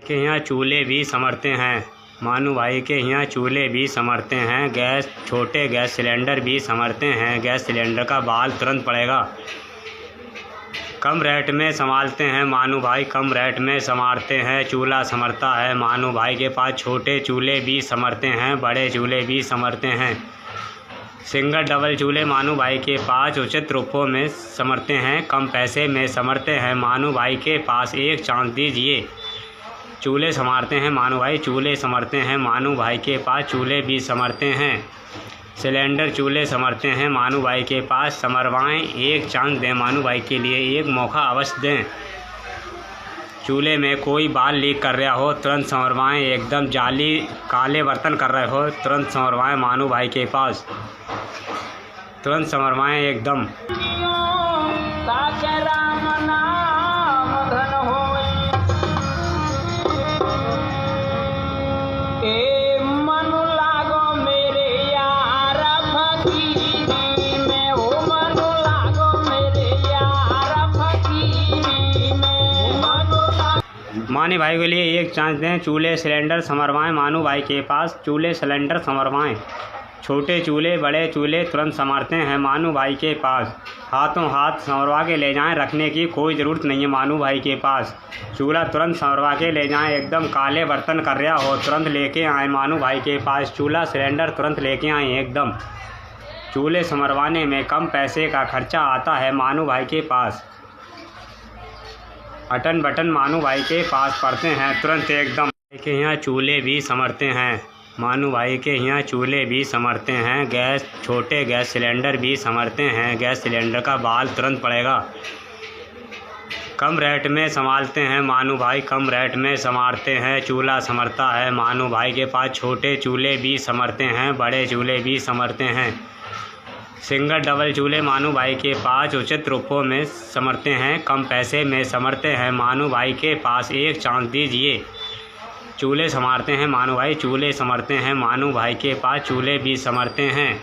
के यहाँ चूल्हे भी समरते हैं। मानू भाई के यहाँ चूल्हे भी समरते हैं। गैस छोटे गैस सिलेंडर भी समरते हैं। गैस सिलेंडर का बाल तुरंत पड़ेगा। कम रेट में संभालते हैं मानू भाई, कम रेट में संवारते हैं। चूल्हा समरता है मानू भाई के पास। छोटे चूल्हे भी समरते हैं, बड़े चूल्हे भी समरते हैं। सिंगल डबल चूल्हे मानू भाई के पास उचित रूपों में समरते हैं। कम पैसे में समरते हैं मानू भाई के पास। एक चांस दीजिए। चूल्हे संवारते हैं मानू भाई, चूल्हे समरते हैं मानू भाई के पास। चूल्हे भी समरते हैं। सिलेंडर चूल्हे समरते हैं मानू भाई के पास। समरवाएं, एक चांस दें मानू भाई के लिए, एक मौका अवश्य दें। चूल्हे में कोई बाल लीक कर रहा हो तुरंत संवरवाएं। एकदम जाली काले बर्तन कर रहे हो तुरंत संवरवाएं मानू भाई के पास। तुरंत संवरवाएं एकदम। मानी भाई के लिए एक चांस दें। चूल्हे सिलेंडर समरवाएं मानू भाई के पास। चूल्हे सिलेंडर समरवाएं। छोटे चूल्हे बड़े चूल्हे तुरंत संवारते हैं मानू भाई के पास। हाथों हाथ संवरवा के ले जाएं, रखने की कोई ज़रूरत नहीं है मानू भाई के पास। चूल्हा तुरंत संवरवा के ले जाएं। एकदम काले बर्तन कर रहा हो तुरंत लेके आएँ मानू भाई के पास। चूल्हा सिलेंडर तुरंत लेके आएँ एकदम। चूल्हे संवरवाने में कम पैसे का खर्चा आता है मानू भाई के पास। अटन बटन मानू भाई के पास पड़ते हैं तुरंत एकदम। के यहाँ चूल्हे भी समरते हैं मानू भाई के यहाँ चूल्हे भी समरते हैं। गैस छोटे गैस सिलेंडर भी समरते हैं। गैस सिलेंडर का बाल तुरंत पड़ेगा। कम रेट में संभालते हैं मानू भाई, कम रेट में संवारते हैं। चूल्हा समरता है मानू भाई के पास। छोटे चूल्हे भी समरते हैं, बड़े चूल्हे भी समरते हैं। सिंगल डबल चूल्हे मानू भाई के पास उचित रूपों में समरते हैं। कम पैसे में समरते हैं मानू भाई के पास। एक चांस दीजिए। चूल्हे संवारते हैं मानू भाई, चूल्हे समरते हैं मानू भाई के पास। चूल्हे भी समरते हैं।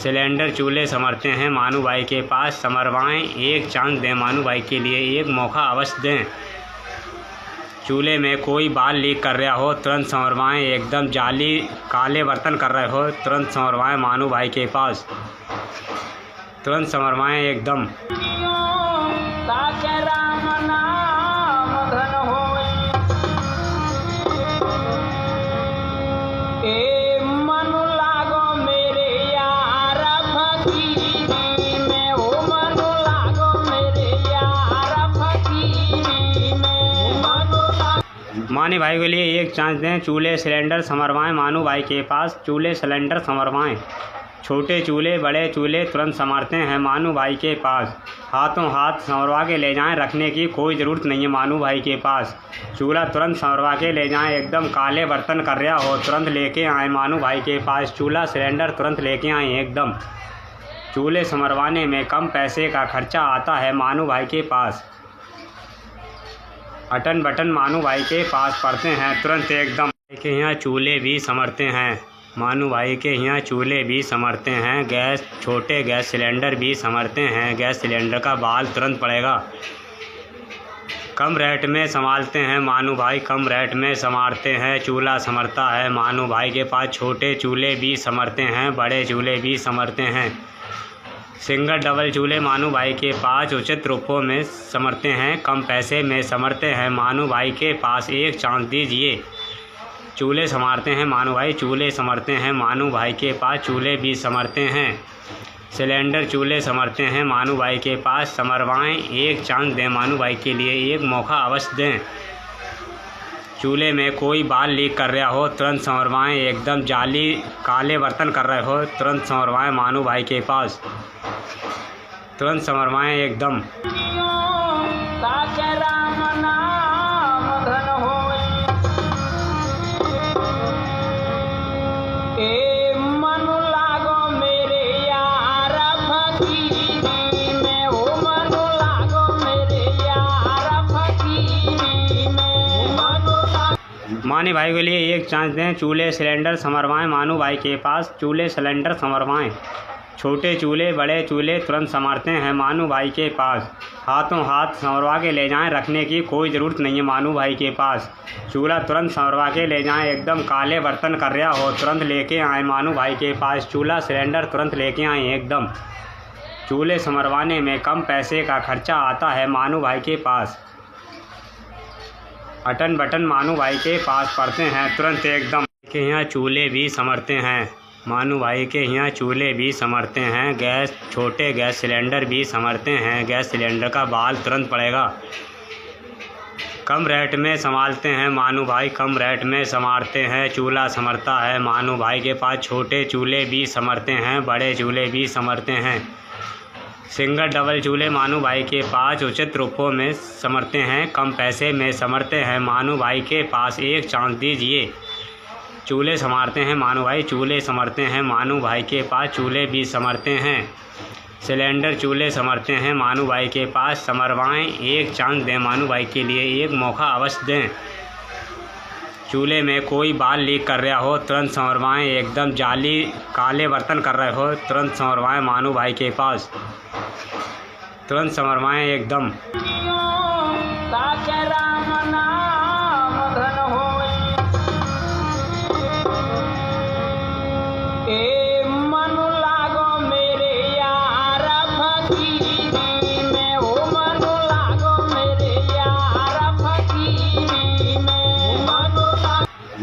सिलेंडर चूल्हे समरते हैं मानू भाई के पास। समरवाएं, एक चांस दें मानू भाई के लिए, एक मौका अवश्य दें। चूल्हे में कोई बाल लीक कर रहा हो तुरंत संवरवाएं। एकदम जाली काले बर्तन कर रहे हो तुरंत संवरवाएं मानू भाई के पास। तुरंत संवरवाएं एकदम। मानी भाई के लिए एक चांस दें। चूल्हे सिलेंडर समरवाएं मानू भाई के पास। चूल्हे सिलेंडर समरवाएं। छोटे चूल्हे बड़े चूल्हे तुरंत संवारते हैं मानू भाई के पास। हाथों हाथ संवरवा के ले जाएं, रखने की कोई ज़रूरत नहीं है मानू भाई के पास। चूल्हा तुरंत संवरवा के ले जाएं। एकदम काले बर्तन कर रहा हो तुरंत लेके आएँ मानू भाई के पास। चूल्हा सिलेंडर तुरंत लेके आएँ एकदम। चूल्हे संवरवाने में कम पैसे का खर्चा आता है मानू भाई के पास। अटन बटन मानू भाई के पास पड़ते हैं तुरंत एकदम। के यहाँ चूल्हे भी समरते हैं मानू भाई के यहाँ चूल्हे भी समरते हैं। गैस छोटे गैस सिलेंडर भी समरते हैं। गैस सिलेंडर का बाल तुरंत पड़ेगा। कम रेट में संभालते हैं मानू भाई, कम रेट में संवारते हैं। चूल्हा समरता है मानू भाई के पास। छोटे चूल्हे भी समरते हैं, बड़े चूल्हे भी समरते हैं। सिंगल डबल चूल्हे मानू भाई के पास उचित रूपों में समरते हैं। कम पैसे में समरते हैं मानू भाई के पास। एक चांस दीजिए। चूल्हे संवारते हैं मानू भाई, चूल्हे समरते हैं मानू भाई के पास। चूल्हे भी समरते हैं। सिलेंडर चूल्हे समरते हैं मानू भाई के पास। समरवाएं, एक चांस दें मानू भाई के लिए, एक मौका अवश्य दें। चूल्हे में कोई बाल लीक कर रहा हो तुरंत संवरवाएं। एकदम जाली काले बर्तन कर रहे हो तुरंत संवरवाएं मानू भाई के पास। तुरंत संवरवाएं एकदम। मानी भाई के लिए एक चांस दें। चूल्हे सिलेंडर समरवाएं मानू भाई के पास। चूल्हे सिलेंडर समरवाएं। छोटे चूल्हे बड़े चूल्हे तुरंत संवरते हैं मानू भाई के पास। हाथों हाथ संवरवा के ले जाएं, रखने की कोई ज़रूरत नहीं है मानू भाई के पास। चूल्हा तुरंत संवरवा के ले जाएं, एकदम काले बर्तन कर रहा हो तुरंत लेके आए मानू भाई के पास। चूल्हा सिलेंडर तुरंत लेके आए एकदम। चूल्हे संवरवाने में कम पैसे का खर्चा आता है मानू भाई के पास। अटन बटन मानू भाई के पास पड़ते हैं तुरंत एकदम। के यहाँ चूल्हे भी संवरते हैं मानू भाई के यहाँ चूल्हे भी संवरते हैं। गैस छोटे गैस सिलेंडर भी संवरते हैं। गैस सिलेंडर का बाल तुरंत पड़ेगा। कम रेट में संभालते हैं मानू भाई, कम रेट में संवारते हैं। चूल्हा संवरता है मानू भाई के पास। छोटे चूल्हे भी संवरते हैं, बड़े चूल्हे भी संवरते हैं। सिंगल डबल चूल्हे मानू भाई के पास उचित रूपों में संवरते हैं, कम पैसे में संवरते हैं मानू भाई के पास। एक चांस दीजिए। चूल्हे संवारते हैं मानू भाई, चूल्हे संवरते हैं मानू भाई के पास। चूल्हे भी संवरते हैं। सिलेंडर चूल्हे संवरते हैं मानू भाई के पास। संवरवाएं, एक चांस दें मानू भाई के लिए, एक मौका अवश्य दें। चूल्हे में कोई बाल लीक कर रहा हो तुरंत संवरवाएं, एकदम जाली काले बर्तन कर रहे हो तुरंत संवरवाएं मानू भाई के पास। तुरंत संवरवाएं एकदम।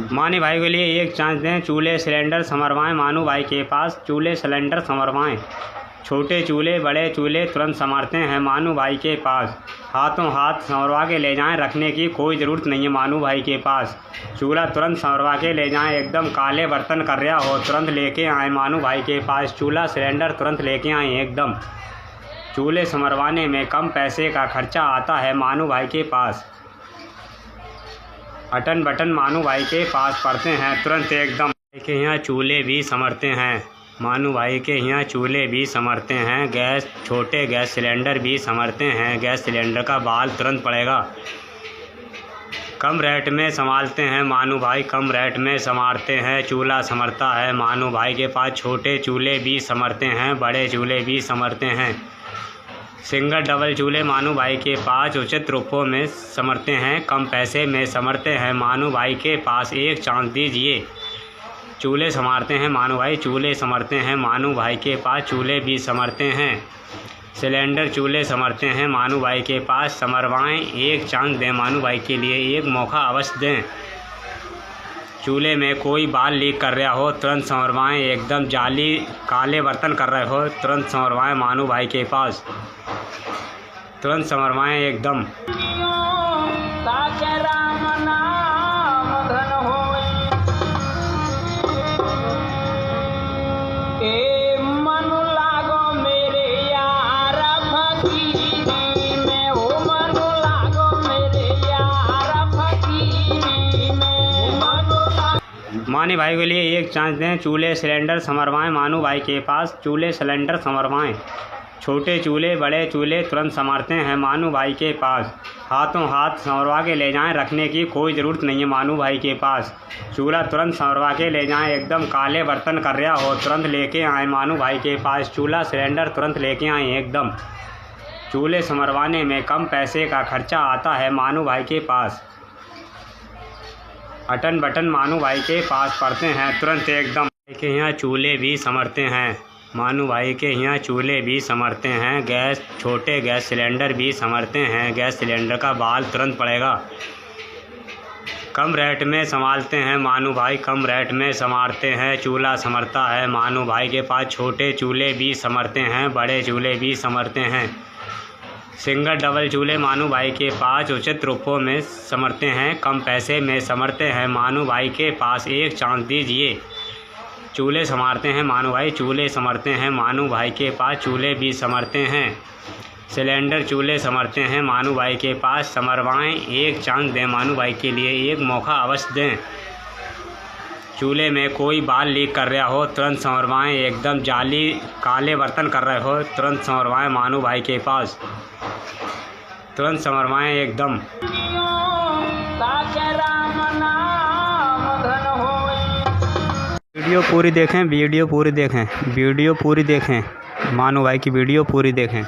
मानी भाई के लिए एक चांस दें। चूल्हे सिलेंडर संवरवाएं मानू भाई के पास। चूल्हे सिलेंडर संवरवाएं। छोटे चूल्हे बड़े चूल्हे तुरंत संवरते हैं मानू भाई के पास। हाथों हाथ संवरवा के ले जाएं, रखने की कोई ज़रूरत नहीं है मानू भाई के पास। चूल्हा तुरंत संवरवा के ले जाएं, एकदम काले बर्तन कर रहा हो तुरंत लेके आए मानू भाई के पास। चूल्हा सिलेंडर तुरंत लेके आए एकदम। चूल्हे संवरवाने में कम पैसे का खर्चा आता है मानू भाई के पास। अटन बटन मानू भाई के पास पड़ते हैं तुरंत एकदम। के यहाँ चूल्हे भी संवरते हैं मानू भाई के यहाँ चूल्हे भी संवरते हैं। गैस छोटे गैस सिलेंडर भी संवरते हैं। गैस सिलेंडर का बाल तुरंत पड़ेगा। कम रेट में संभालते हैं मानू भाई, कम रेट में संवारते हैं। चूल्हा संवरता है मानू भाई के पास। छोटे चूल्हे भी संवरते हैं, बड़े चूल्हे भी संवरते हैं। सिंगल डबल चूल्हे मानू भाई के पास उचित रूपों में संवरते हैं, कम पैसे में संवरते हैं मानू भाई के पास। एक चांस दीजिए। चूल्हे संवारते हैं मानू भाई, चूल्हे संवरते हैं मानू भाई के पास। चूल्हे भी संवरते हैं। सिलेंडर चूल्हे संवरते हैं मानू भाई के पास। संवरवाएं, एक चांस दें मानू भाई के लिए, एक मौका अवश्य दें। चूल्हे में कोई बाल लीक कर रहा हो तुरंत संवरवाएं, एकदम जाली काले बर्तन कर रहे हो तुरंत संवरवाएं मानू भाई के पास। तुरंत संवरवाएं एकदम। मानी भाई के लिए एक चांस दें। चूल्हे सिलेंडर संवरवाएं मानू भाई के पास। चूल्हे सिलेंडर संवरवाएं। छोटे चूल्हे बड़े चूल्हे तुरंत संवरते हैं मानू भाई के पास। हाथों हाथ संवरवा के ले जाएं, रखने की कोई ज़रूरत नहीं है मानू भाई के पास। चूल्हा तुरंत संवरवा के ले जाएं, एकदम काले बर्तन कर रहा हो तुरंत लेके आए मानू भाई के पास। चूल्हा सिलेंडर तुरंत लेके आए एकदम। चूल्हे संवरवाने में कम पैसे का खर्चा आता है मानू भाई के पास। अटन बटन मानू भाई के पास पड़ते हैं तुरंत एकदम। के यहाँ चूल्हे भी संवरते हैं मानू भाई के यहाँ चूल्हे भी संवरते हैं। गैस छोटे गैस सिलेंडर भी संवरते हैं। गैस सिलेंडर का बाल तुरंत पड़ेगा। कम रेट में संभालते हैं मानू भाई, कम रेट में संवारते हैं। चूल्हा संवरता है मानू भाई के पास। छोटे चूल्हे भी संवरते हैं, बड़े चूल्हे भी संवरते हैं। सिंगल डबल चूल्हे मानू भाई के पास उचित रूपों में संवरते हैं, कम पैसे में संवरते हैं मानू भाई के पास। एक चांस दीजिए। चूल्हे संवारते हैं मानू भाई, चूल्हे संवरते हैं मानू भाई के पास। चूल्हे भी संवरते हैं। सिलेंडर चूल्हे संवरते हैं मानू भाई के पास। संवरवाएं, एक चांस दें मानू भाई के लिए, एक मौका अवश्य दें। चूल्हे में कोई बाल लीक कर रहा हो तुरंत संवरवाएं, एकदम जाली काले बर्तन कर रहे हो तुरंत संवरवाएं मानू भाई के पास। तुरंत संवरवाएं एकदम। वीडियो पूरी देखें, वीडियो पूरी देखें, वीडियो पूरी देखें, मानू भाई की वीडियो पूरी देखें।